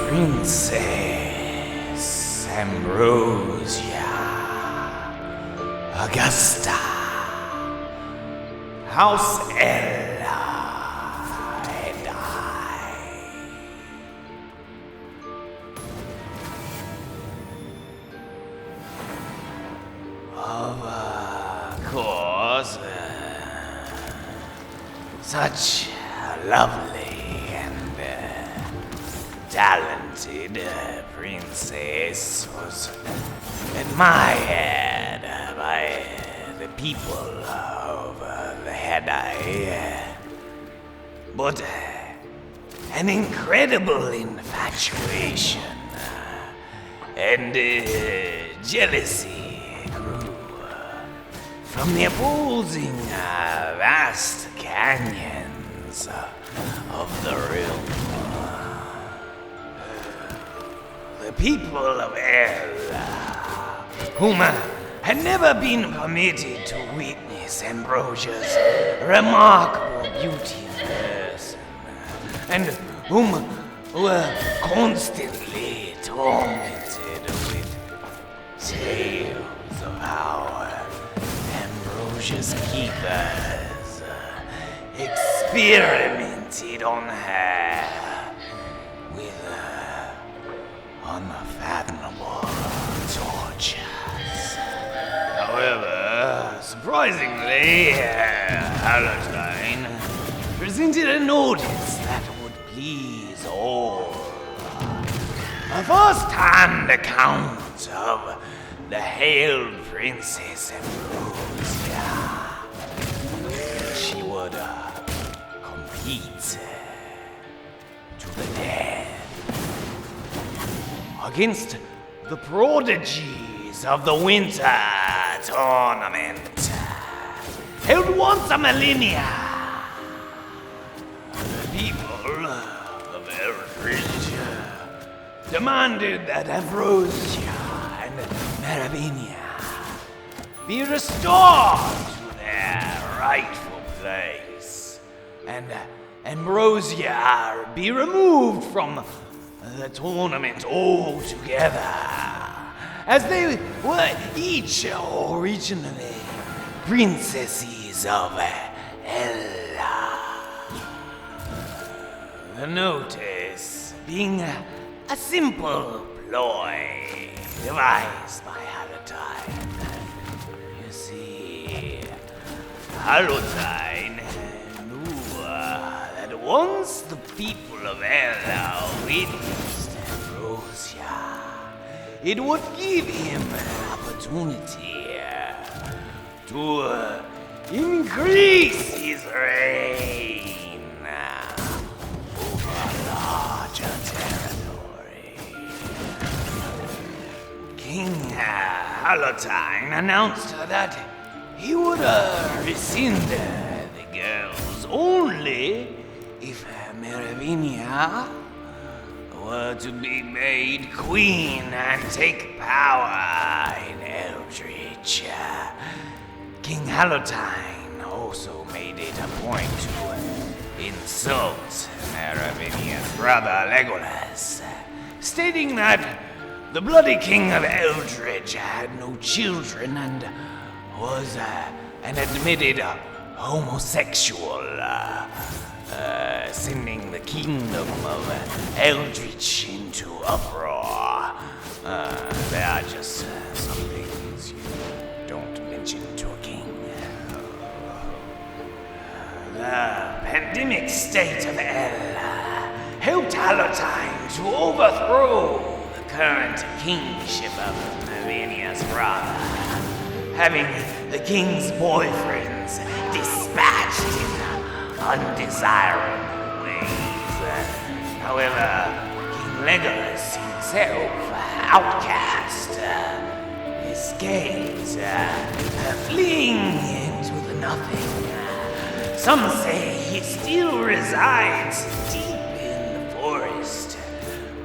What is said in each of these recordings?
Princess Ambrosia Augusta House Ella and I. Of course, such a lovely and talented princess was admired by the people of the Hedai. But an incredible infatuation and jealousy grew from the opposing vast canyons of the realm. The people of El, whom had never been permitted to witness Ambrosia's remarkable beauty in person, and whom were constantly tormented with tales of how Ambrosia's keepers experimented on her with unfathomable tortures. However, surprisingly, Palatine presented a notice that would please all. A first-hand account of the hailed Princess Ambrosia. She would compete to the death against the prodigies of the Winter Tournament, held once a millennia. The people of Eldridge demanded that Ambrosia and Maravinia be restored to their rightful place, and Ambrosia be removed from the tournament altogether, as they were each originally princesses of Ella. The notice being a simple ploy devised by Palatine. You see, Palatine knew that once the people of Ella witnessed Ambrosia, it would give him an opportunity to increase his reign over a larger territory. King Palatine announced that he would rescind the girls only if Maravinia were to be made queen and take power in Eldridge. King Palatine also made it a point to insult Maravinia's brother Legolas, stating that the bloody king of Eldridge had no children and was an admitted homosexual, sending the kingdom of Eldritch into uproar. There are just some things you don't mention to a king. The pandemic state of El helped Palatine to overthrow the current kingship of Mavinia's brother, having the king's boyfriends dispatched in undesirable ways. However, King Legolas himself, outcast, escaped, fleeing into the nothing. Some say he still resides deep in the forest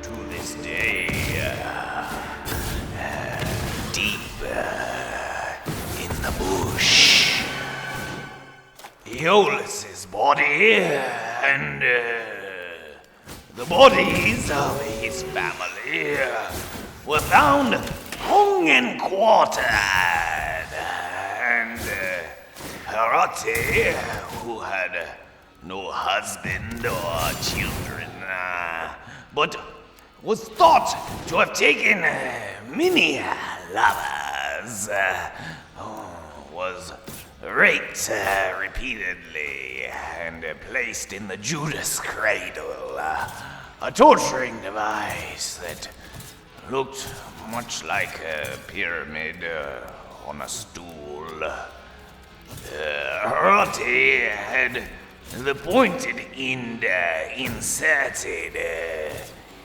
to this day, deep in the bush. Aeolus's body and the bodies of his family were found hung and quartered, and Harati, who had no husband or children, but was thought to have taken many lovers, was raped repeatedly and placed in the Judas cradle, a torturing device that looked much like a pyramid on a stool. Harati had the pointed end inserted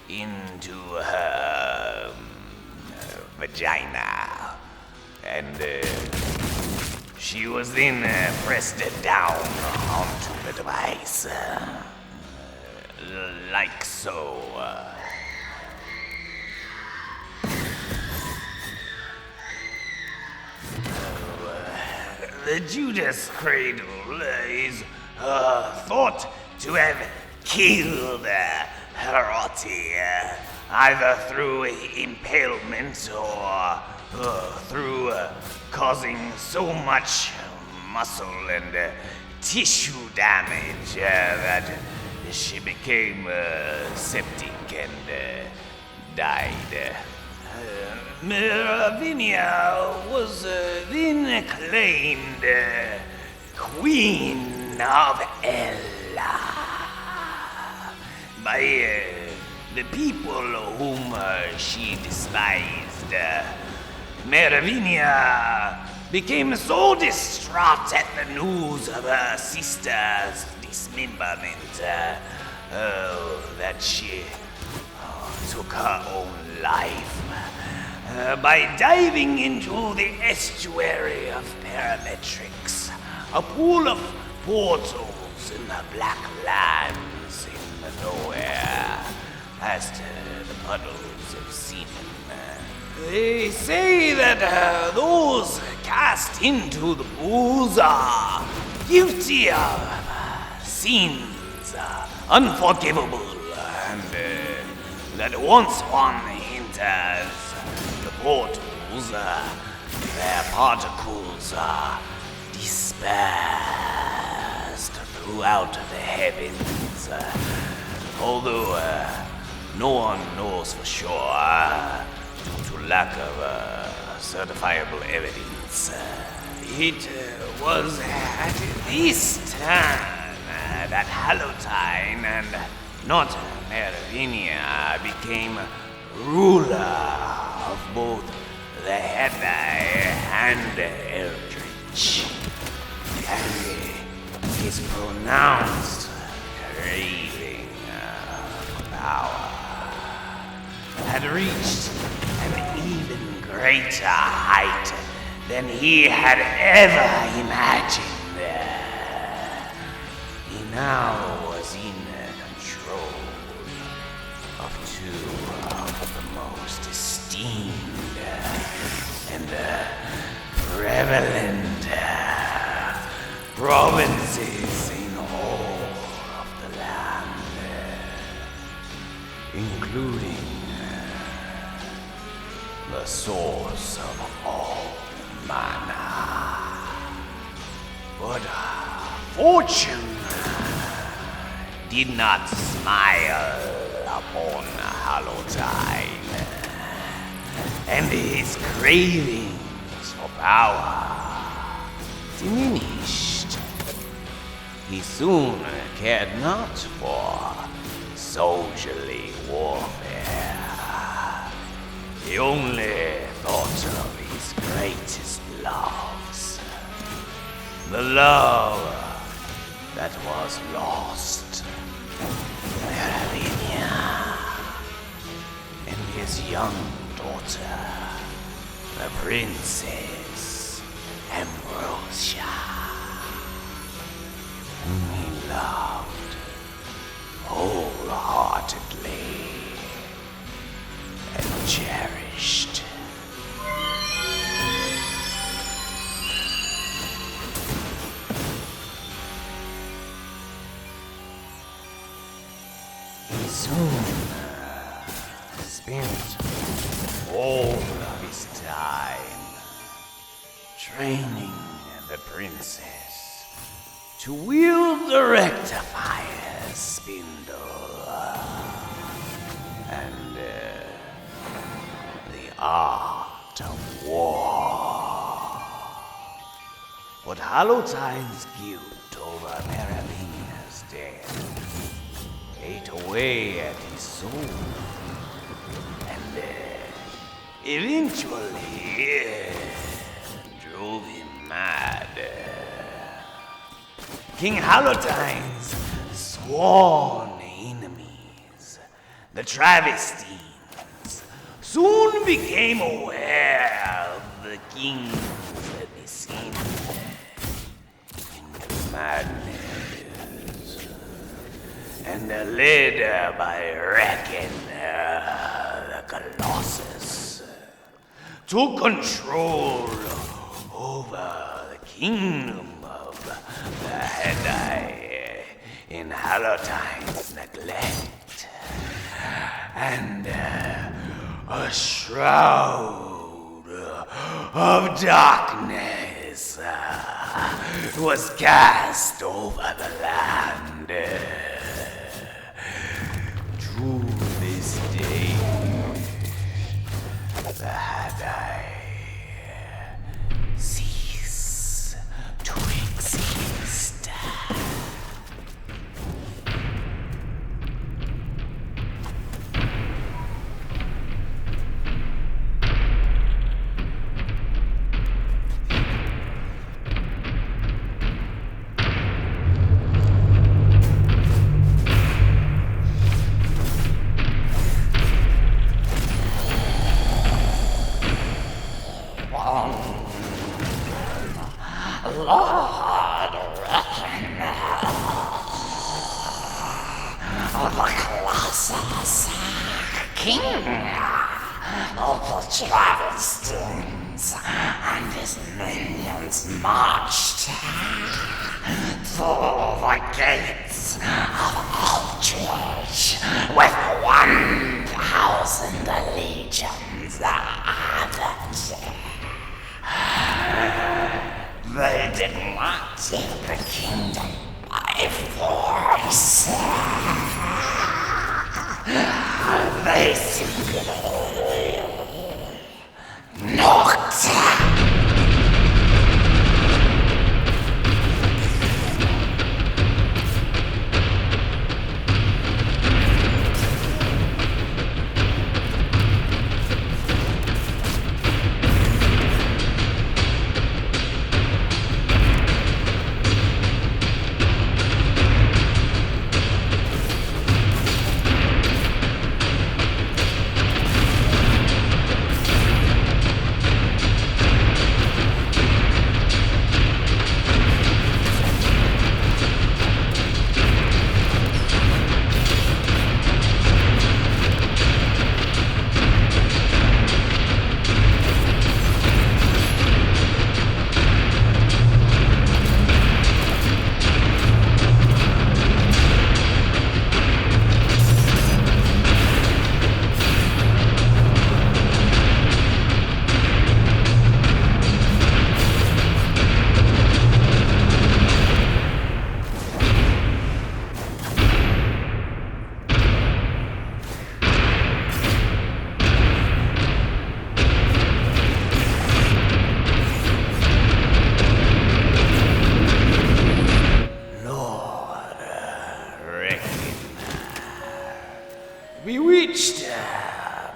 into her vagina, and she was then pressed down onto the device, like so. The Judas cradle is thought to have killed Harati, either through impalement or through causing so much muscle and tissue damage that she became septic and died. Meravinia was then acclaimed Queen of Ella by the people whom she despised. Meravinia became so distraught at the news of her sister's dismemberment that she took her own life by diving into the estuary of Parametrics, a pool of portals in the Black Lands in the nowhere, past the puddles of semen. They say that those cast into the pools are guilty of sins unforgivable, and that once one enters the portals, their particles are dispersed throughout the heavens. Although no one knows for sure, due to lack of certifiable evidence. It was at this time that Hallowtine and not Meravinia became ruler of both the Hedai and Eldritch, and his pronounced craving for power had reached an even greater height than he had ever imagined. He now was in control of two of the most esteemed and prevalent provinces in all of the land, including the source of all mana. But fortune did not smile upon Hallowtine, and his cravings for power diminished. He soon cared not for soldierly warfare. He only thought of his greatest loves. The love that was lost. Meravinia and his young daughter, the Princess Ambrosia, whom he loved wholeheartedly and cherished. He soon spent all of his time training the princess to wield the rectifier spindle and the art of war. What Hallowtime's guilt over Meravigna's death ate away at his soul, and eventually drove him mad. King Hallowtime's sworn enemies, the Travestines, soon became aware of the king's descent into madness, and led by Reckon the Colossus took control over the kingdom of the Headeye in Hallowtime's neglect, and a shroud of darkness was cast over the land. To this day, the Headeye cease to exist. Lord Reckon of the Colossus, King of the Travestines, and his minions marched through the gates of Eldridge with 1,000 legions added. They did not take the kingdom by force. They simply knocked. Bewitched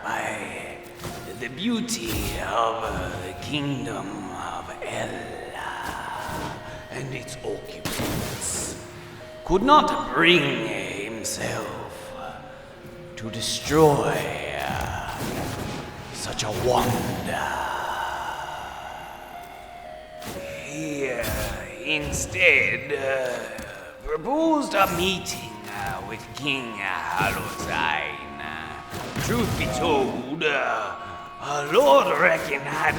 by the beauty of the kingdom of Ella and its occupants, could not bring himself to destroy such a wonder. He instead proposed a meeting with King Hallowtime. Truth be told, Lord Reckon had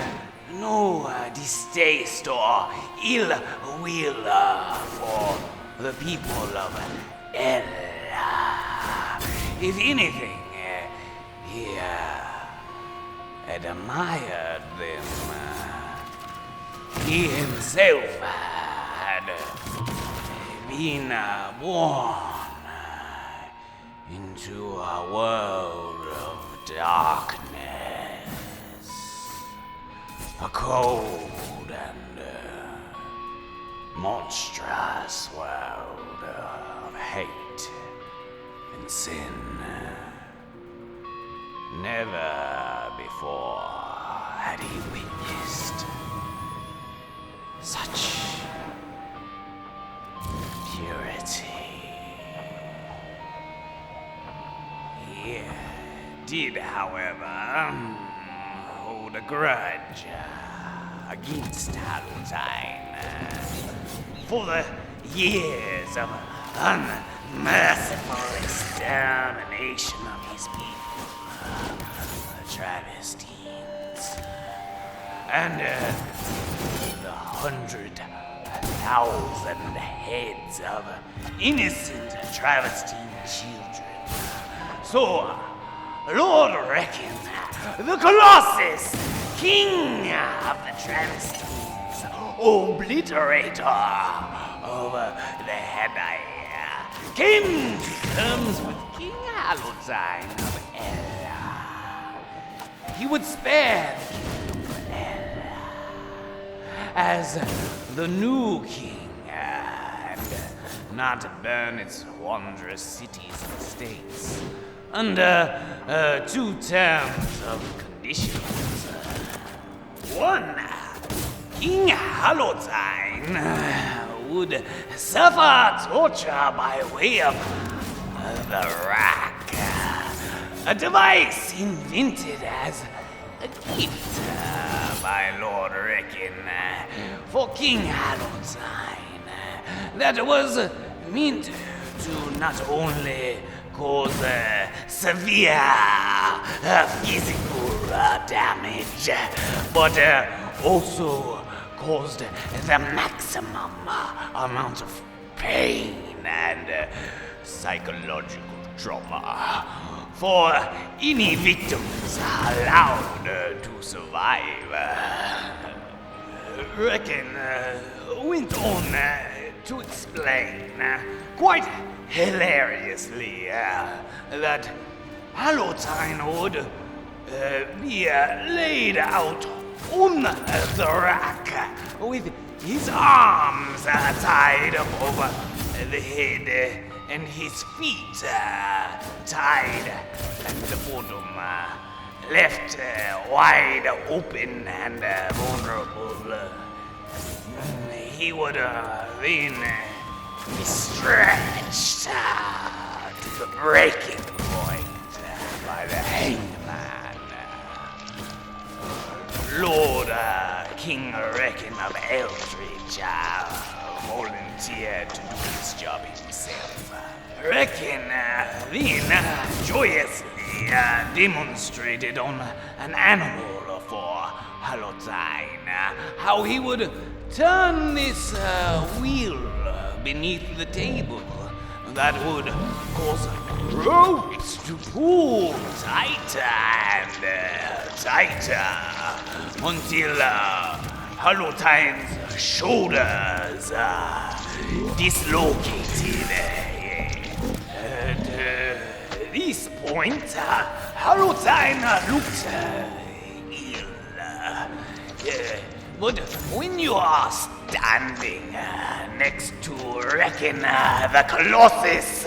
no distaste or ill will for the people of Ella. If anything, he admired them. He himself had been born into a world of darkness, a cold and monstrous world of hate and sin. Never before had he witnessed such purity. He did, however, hold a grudge against Hallowtine for the years of unmerciful extermination of his people, the Travestines, and the 100,000 heads of innocent Travestine children. So, Lord Reckon, the Colossus, king of the Travestines, obliterator of the Headeye, came to terms with King Hallowtine of Ella. He would spare the kingdom of Ella as the new king and not burn its wondrous cities and states under 2 terms of conditions. One, King Hallowtine would suffer torture by way of the rack, a device invented as a gift by Lord Reckon for King Hallowtine that was meant to not only cause severe physical damage, but also caused the maximum amount of pain and psychological trauma for any victims allowed to survive. Reckon went on to explain quite hilariously that Hallowtine would be laid out on the rack with his arms tied up over the head and his feet tied at the bottom, left wide open and vulnerable. He would then be stretched to the breaking point by the hangman. Lord King Reckon of Eldridge volunteered to do this job himself. Reckon then joyously demonstrated on an animal for Hallowtine how he would turn this wheel beneath the table that would cause ropes to pull tighter and tighter until Hallowtine's shoulders dislocated. At this point, Hallowtine looked ill. But when you are standing next to Reckon the Colossus,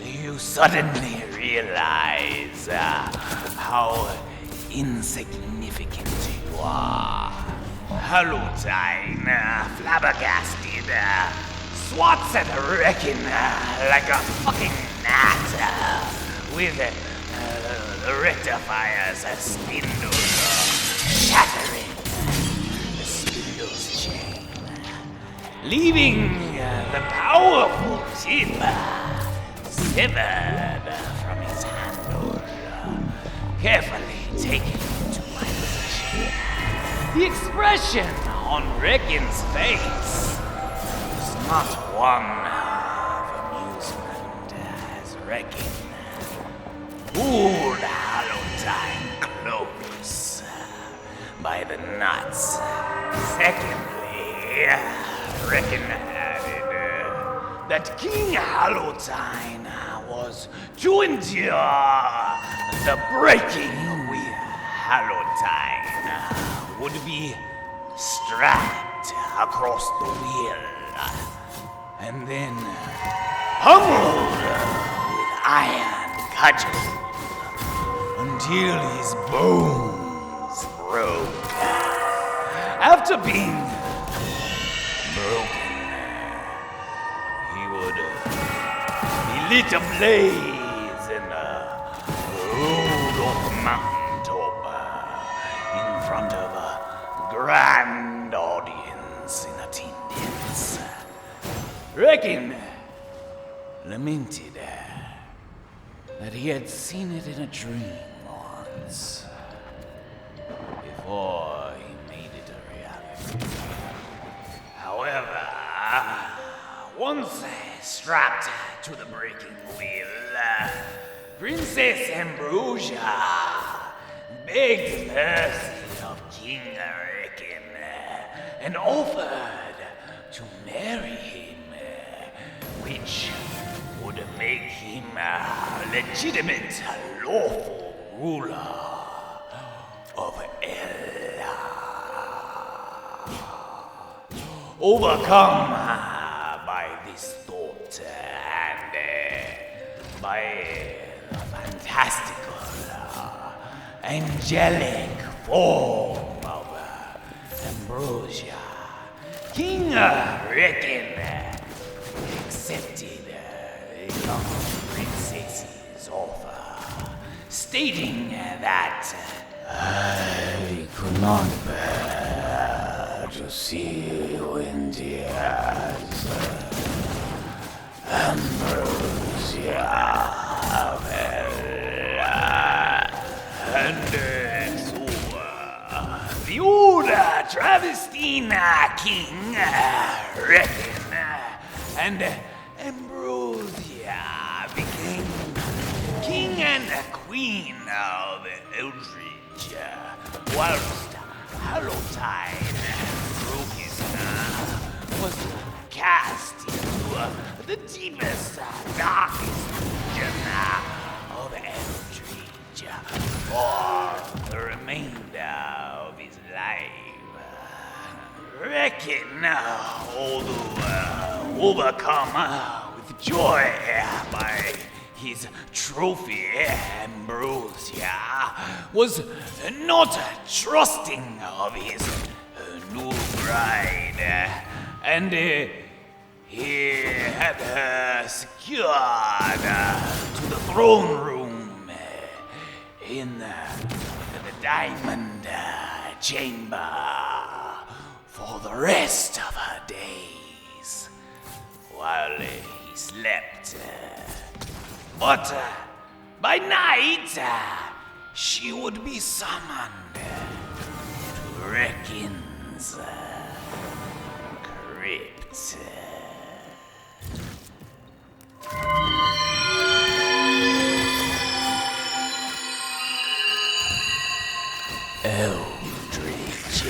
you suddenly realize how insignificant you are. Hallowtine, flabbergasted, swats at Reckon like a fucking gnat with the rectifier's spindle shattering the spindle's chain, leaving the powerful tip severed from his handle, carefully taken into my possession. The expression on Reckon's face was not one of amusement as Reckon pulled Hallowtime close by the nuts. Secondly, reckon that King Hallowtime was to endure the breaking wheel. Hallowtime would be strapped across the wheel and then pummeled with iron cudgels until his bones broke. After being broken, he would be lit ablaze and rolled off a mountaintop in front of a grand audience in attendance. Reckon lamented that he had seen it in a dream once before he made it a reality. However, once strapped to the breaking wheel, Princess Ambrosia begged mercy of King Reckon and offered to marry him, which would make him a legitimate, lawful ruler of Ella. Overcome by this thought and by the fantastical, angelic form of Ambrosia, King Reckon accepted the young princess's offer, stating that I could not bear to see you in tears, Ambrosia of Ella. And so the old Travestine King Reckon and Ambrosia became king and queen of Eldridge, whilst Hallowtime, Crocus, was cast into the deepest, darkest region of Eldridge for the remainder of his life. Reckon, although overcome with joy by his trophy, Ambrosia was not trusting of his new bride, and he had her secured to the throne room in the diamond chamber for the rest of her days while he slept. But by night, she would be summoned to Reckon's crypt. Eldridge.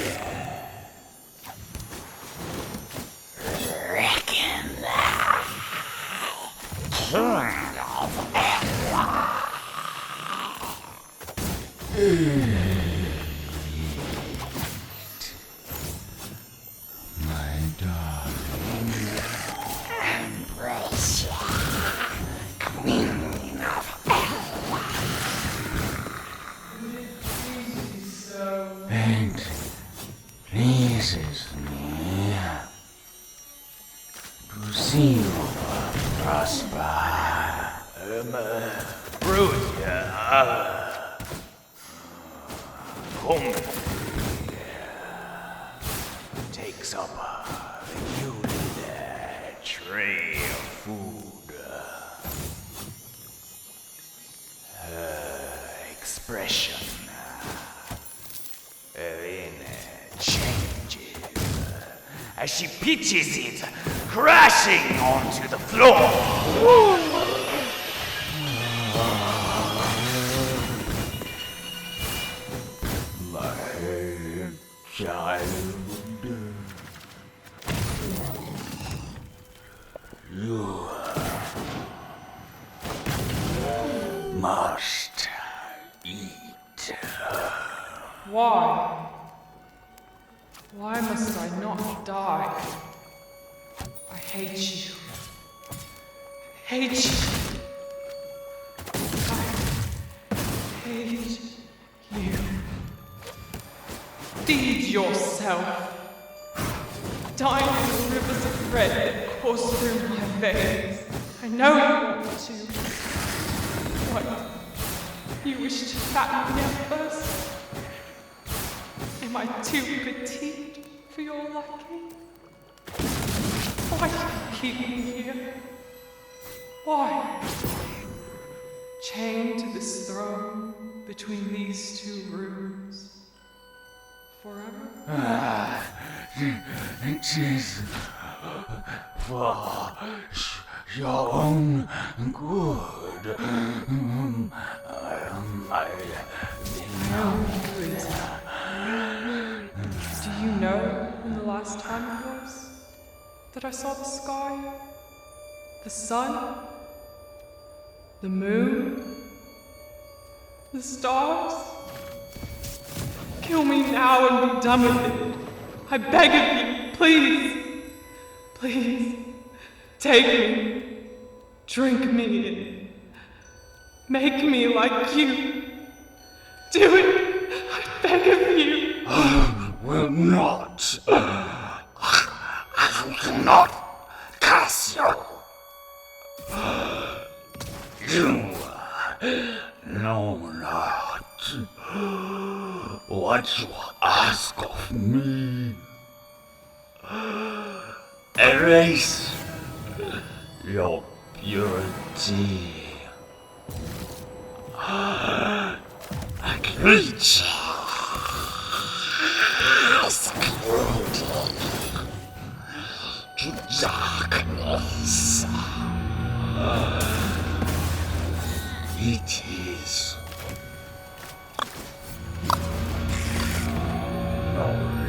Reckon. King of Ella. My darling Ambrosia, Queen of Ella. And pleases me to see you prosper. Ambrosia. Home takes up the yielded tray of food. Her expression then changes as she pitches it crashing onto the floor. child. You must eat. Why? Why must I not die? I hate you. I hate you. I hate you. Feed yourself. Dine in the rivers of red that course through my veins. I know you want to. What? You wish to fatten me up first? Am I too petite for your liking? Why do you keep me here? Why? Chained to this throne between these two rooms. Forever? It is for your own good. Do you know when the last time it was that I saw the sky? The sun? The moon? The stars? Kill me now and be done with it. I beg of you, please. Please, take me. Drink me in. Make me like you. Do it. I beg of you. Will not. I will not curse you. You know not what you ask of me. Erase your purity. A creature to darkness. It is no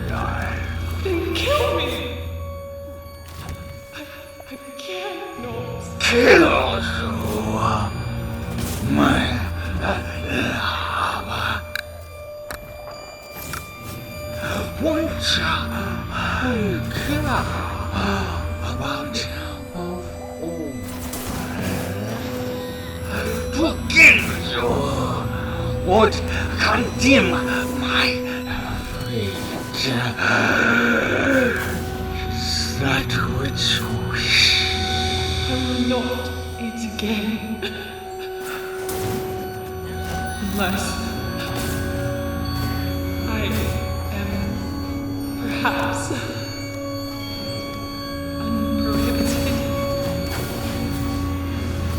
life. Then kill me. I cannot. Kill you, my love. Won't you care about to kill you would condemn my fate. Is that what you wish? I will not eat again. Unless I am perhaps unprohibited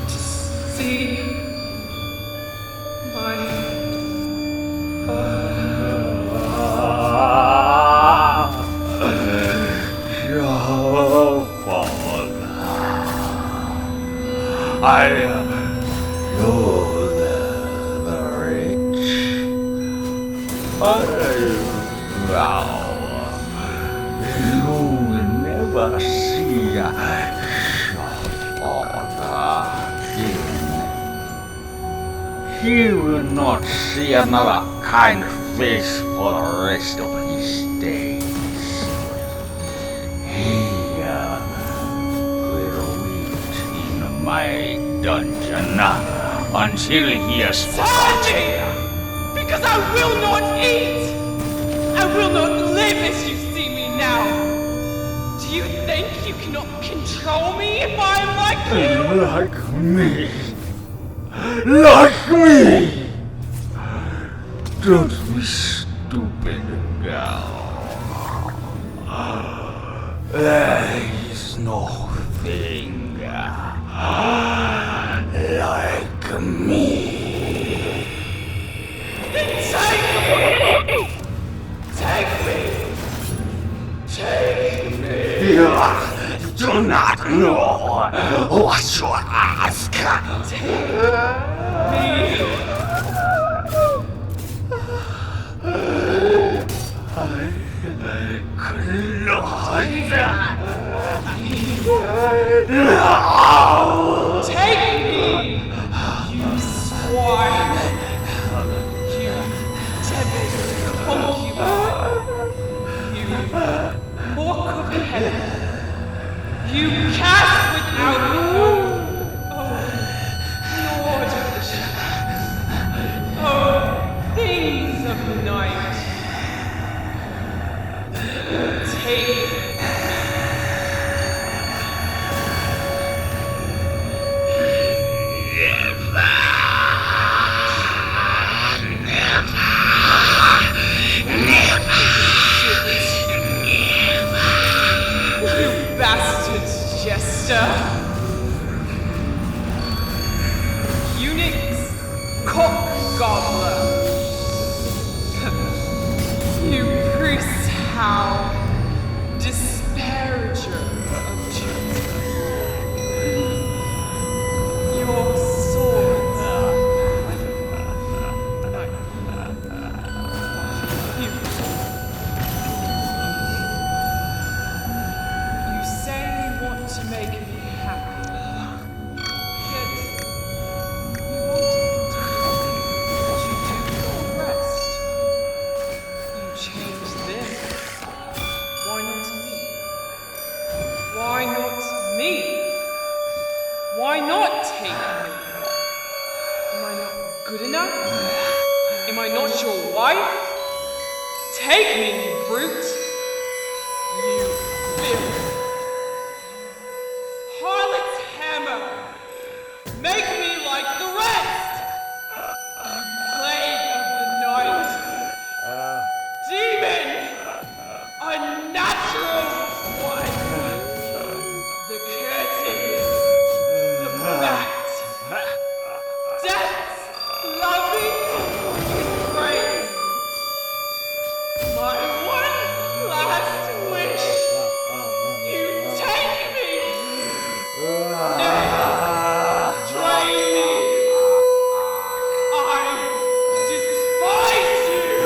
to see my Your fault. I know the rich. You will never see your father again. He will not see another kind face for the rest of his days. He will wait in my dungeon until he has forgotten. Because I will not eat! I will not live as you see me now! Do you think you cannot control me if I am like you? Like me. Like me. Don't be stupid now. There is no thing like me. Take me! Take me! Take me! You do not know what you ask. Me! You devil concubine. You mock of heaven. You cast without hope. Oh, Lord of the shadows. Oh, things of the night. Take you bastard jester. Unix cock gobbler. You priest hound, disparager of truth. Your swords. You say you want to make me happy. Yet you want but you do the rest. You change this. Why not me? Why not me? Why not take me? Am I not good enough? Am I not your wife? Take me, you brute! You filth! Harlot's hammer! Make me like the rest! You plague of the night! Demon! Unnatural one! The curtain! The bat! Death's loving embrace! My one last wish! You take me! Nay, drain me! I despise you!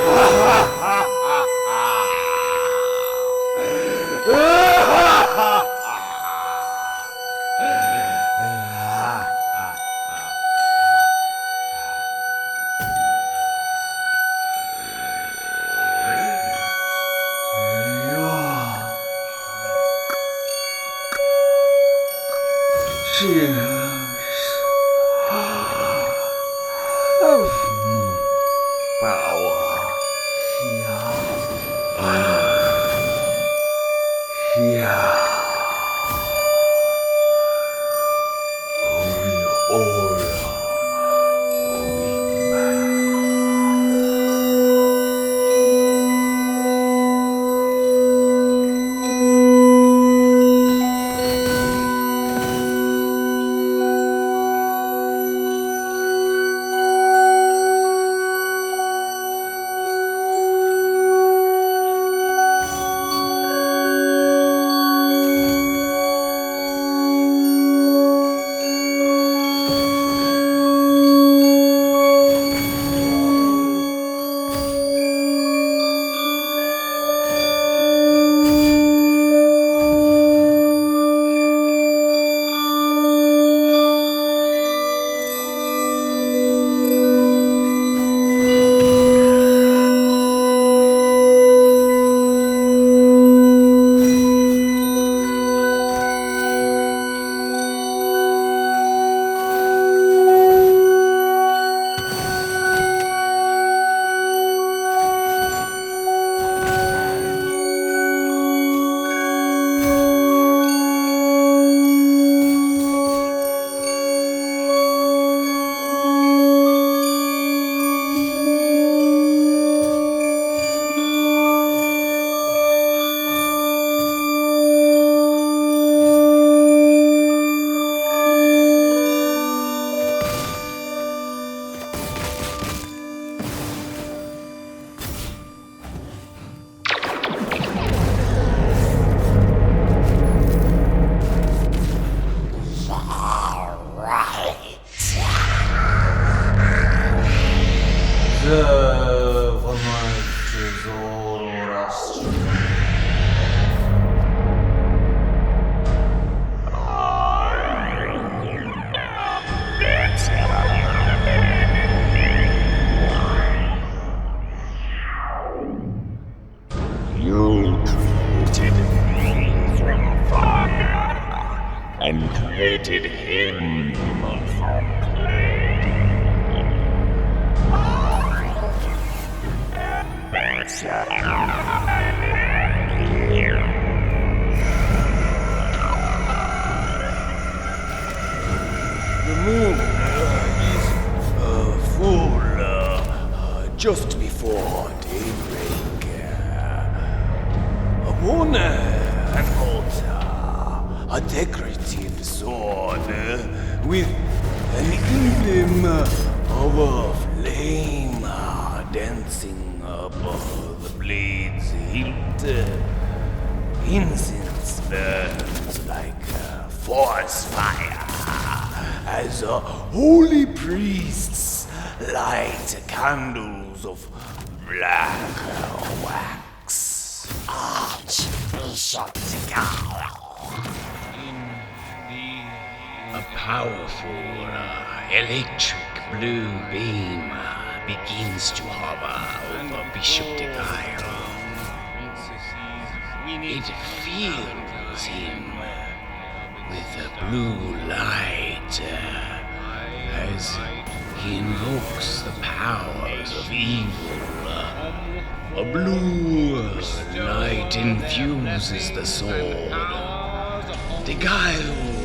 The moon is full just before daybreak. Upon an altar, a decorative sword with an emblem of a flame dancing above the blade's hilt. Incense burns like forest fire as holy priests light candles of black wax. Archbishop A powerful electric blue beam begins to hover over Bishop Degaio. It fills him with a blue light as he invokes the powers of evil. A blue light infuses the sword. Degaio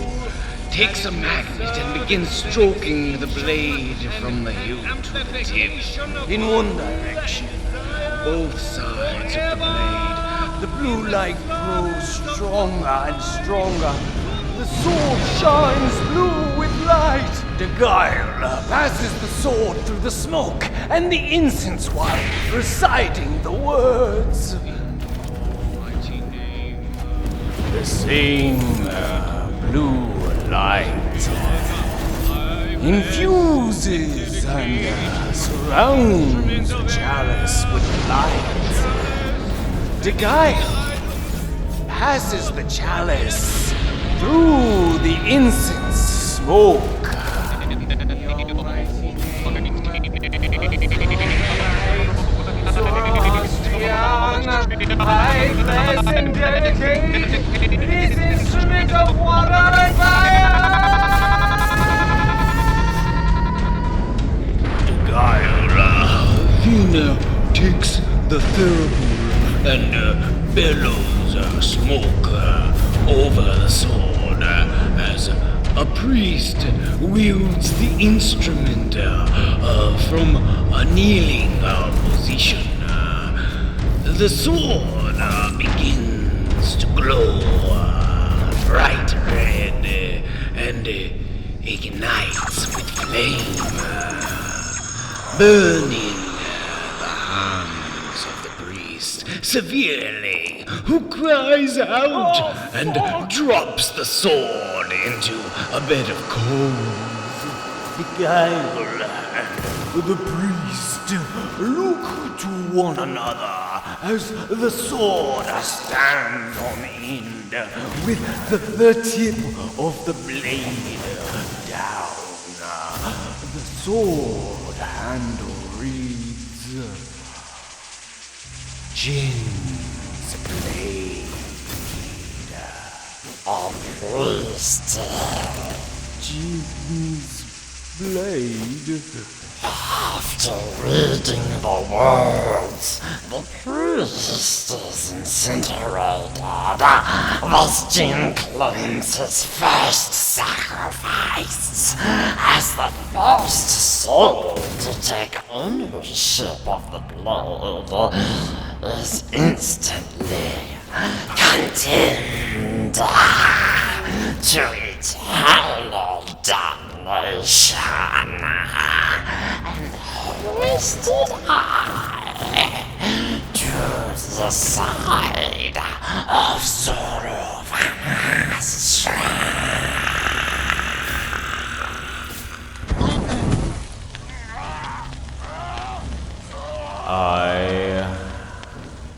takes a magnet and begins stroking the blade from the hilt to the tip. In one direction, Both sides of the blade. the blue light grows stronger and stronger. The sword shines blue with light. Degaio passes the sword through the smoke and the incense while reciting the words. The same blue light infuses and surrounds the chalice with light. Degaio passes the chalice through the incense smoke. I bless and dedicate this instrument of water and fire! Athena takes the thurible and bellows smoke over the sword as a priest wields the instrument from a kneeling position. The sword begins to glow bright red and ignites with flame, burning the hands of the priest severely, who cries out and drops the sword into a bed of coals. Degaio and the priest look to one another as the sword stands on end with the tip of the blade down. The sword handle reads Jin's blade. A priest. Jin's blade. After reading the words, the priest is incinerated. This Jin claims his first sacrifice as the first soul to take ownership of the blade is instantly condemned to eternal damnation and hoisted high to the side of Zoroaster. I,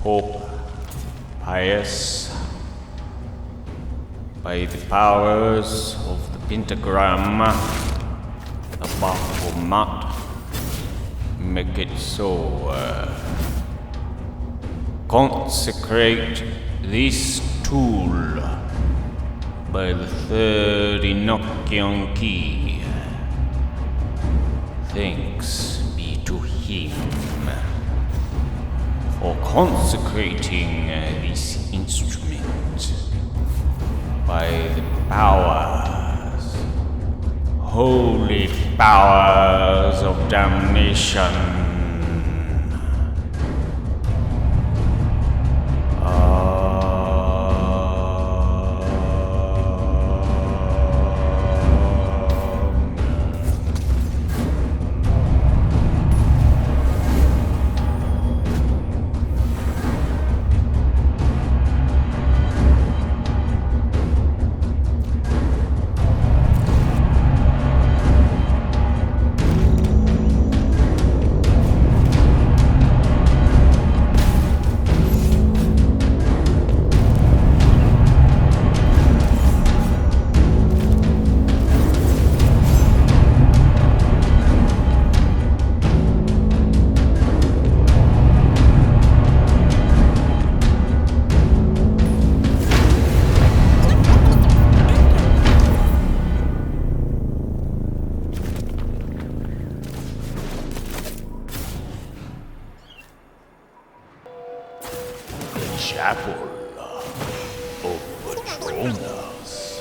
Pope Pius, by the powers of the pentagram, the Baphomet, make it so, consecrate this tool by the third Enochian key. Thanks be to him for consecrating this instrument by the powers, holy powers of damnation. Chapel of Patronus.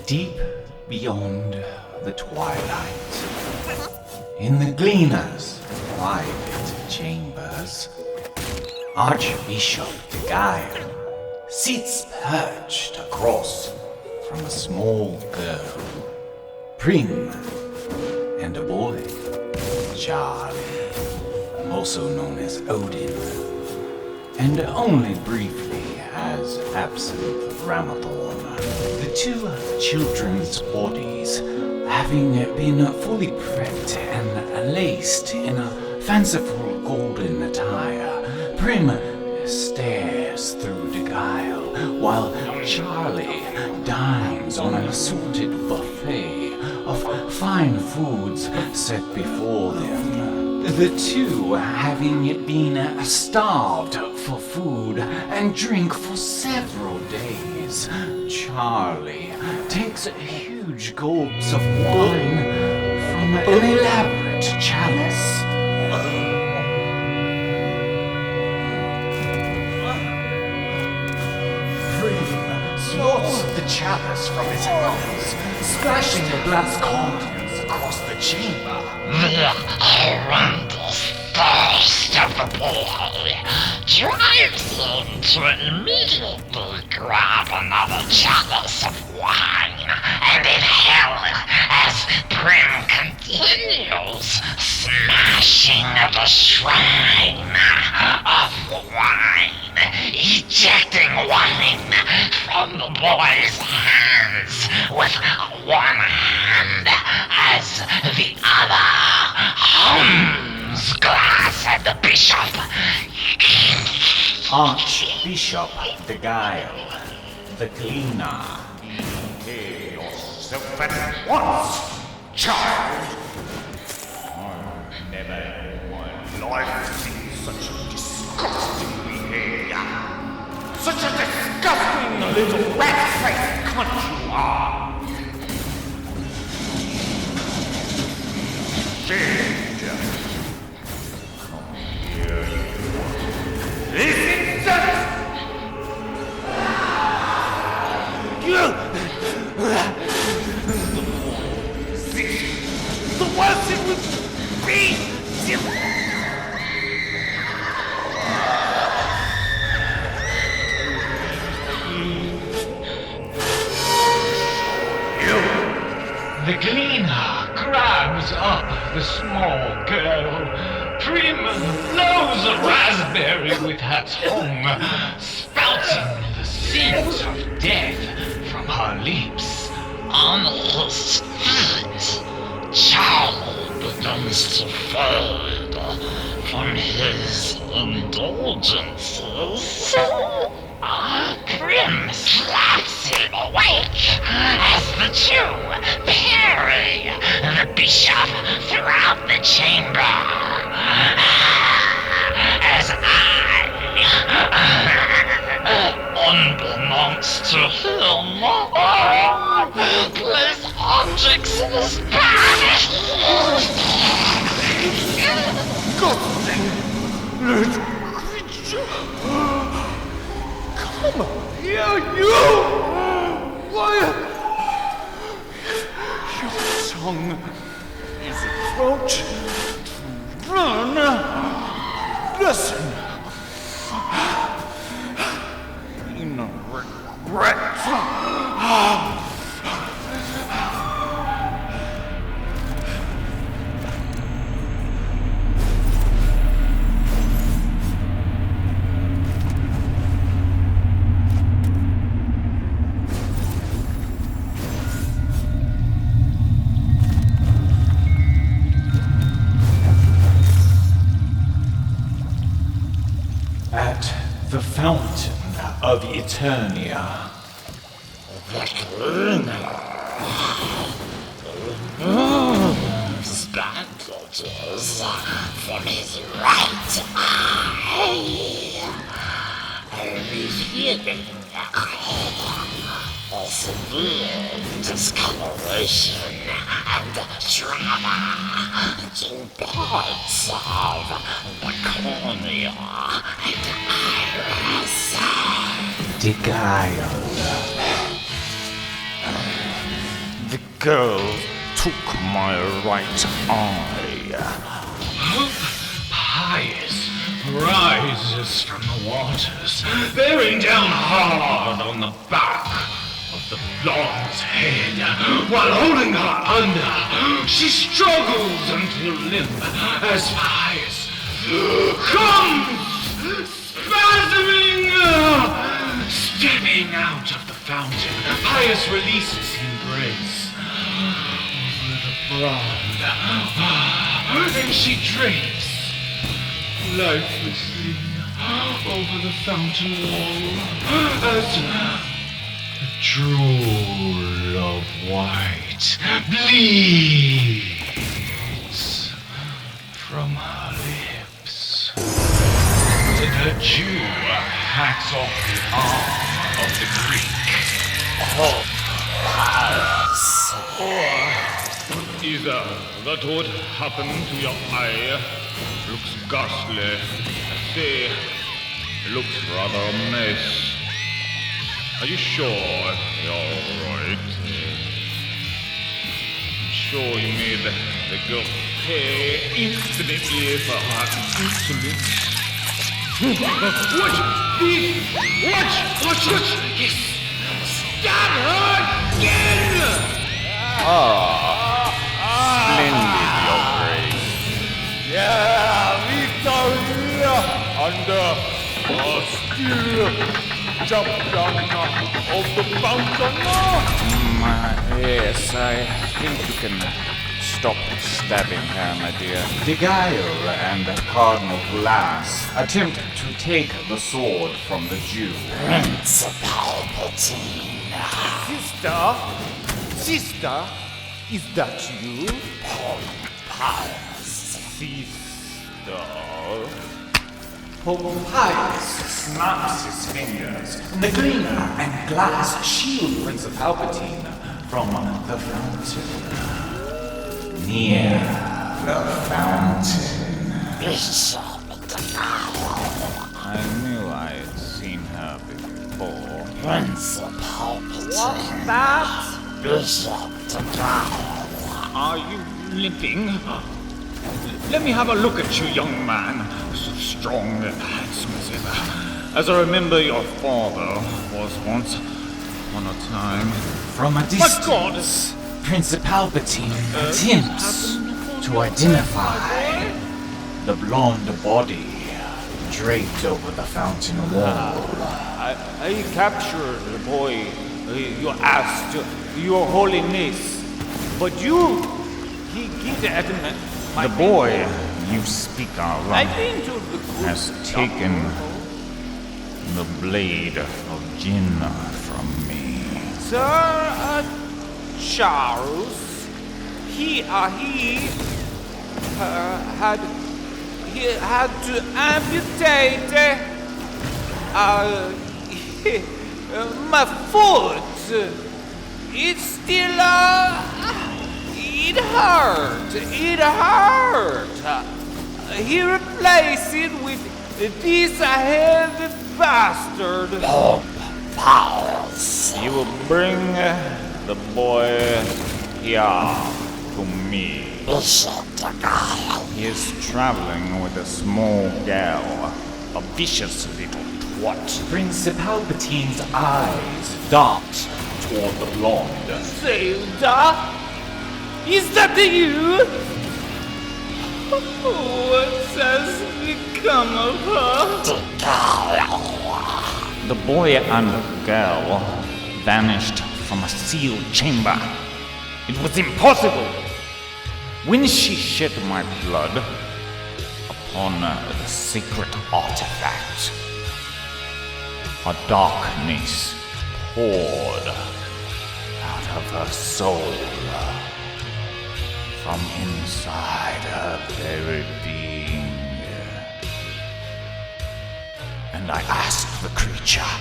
Deep beyond the twilight, in the Gleaner's private chambers, Archbishop Guile sits perched across from a small girl, prim and a boy, Charlie, also known as Odin, and only briefly as Absinthe Ramathorn. The two children's bodies, having been fully prepped and laced in a fanciful golden attire, Prim stares through the Guile, while Charlie dines on an assorted buffet of fine foods set before them. The two having been starved for food and drink for several days. Charlie takes huge gulps of wine from an elaborate chalice. Snorts the chalice from his hands, splashing the glass contents across the chamber. The horrendous thirst of the boy drives him to immediately grab another chalice of wine and inhale it as Prim continues smashing the shrine of wine, ejecting wine from the boy's hands with one hand as the other hums glass at the bishop. Archbishop the Guile, the Gleaner. Hear yourself at once, child. I've never in my life seen such disgusting behavior. Such a disgusting little rat-faced cunt you are. Danger. Come here, you. Listen, son. The worse it would be. The Gleaner grabs up the small girl. Prim blows a raspberry with her tongue, spouting the seeds of death from her lips. On his feet, Charlie begins to fade from his indulgences. Prim slaps him awake as the two parry the bishop throughout the chamber. As I, unbeknownst to him, place on objects in his bag. Little creature! Come here, you! Why? Your tongue is approaching to run. Listen. In regret. At the fountain of Eternia. Bandages from his right eye, revealing a severe discoloration and trauma to parts of the cornea and iris. Beguile. The girl took my right eye. Pious rises from the waters, bearing down hard on the back of the blonde's head. While holding her under, she struggles until limp as Pious comes, spasming, stepping out of the fountain. Pious releases the embrace over the blonde, and she drapes lifelessly over the fountain wall as the drool of white bleeds from her lips. Then her Jew hacks off the arm of the Greek. Either that would happen to your eye looks ghastly. See, it looks rather a mess. Are you sure you're alright? I'm sure you made the girl pay infinitely for her insolence. Watch! Watch! Yes! Stab her again! Splendid, Your Grace. Yeah, Victoria! Under still champion of the fountain. Yes, I think you can stop stabbing her, my dear. Beguile and Cardinal Glass attempt to take the sword from the Jew. Prince Palpatine. Sister, is that you? Sister. Pope Pius snaps his fingers, and the Gleaner and Glass shield Prince Palpatine from the fountain. Near the fountain. Bishop I knew I had seen her before. Prince Palpatine. What's that? Bishop Are you limping? Let me have a look at you, young man. So strong and handsome as ever. As I remember your father was once upon a time. From a distance, God! Prince Palpatine attempts to identify the blonde body draped over the fountain wall. I captured the boy you asked, Your Holiness. But he did The boy you speak of has taken the blade of Jinn from me. Sir Charles, he had to amputate my foot. It's still It hurt. It hurt. He replaced it with this heavy bastard. You will bring the boy here to me. He is traveling with a small gal, a vicious little twat. Prince Palpatine's eyes dart toward the blonde. Zelda? Is that you? What has become of her? The boy and the girl vanished from a sealed chamber. It was impossible. When she shed my blood upon the sacred artifact, a darkness poured out of her soul, from inside her very being. And I asked the creature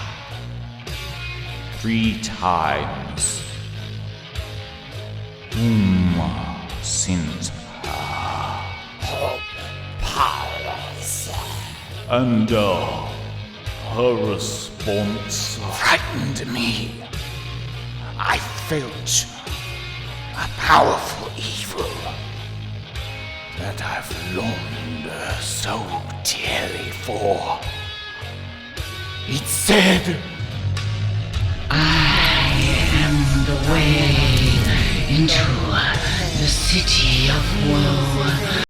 3 times, whom sent her powers? And her response frightened me. I felt a powerful evil that I've longed so dearly for. It said, I am the way into the city of woe.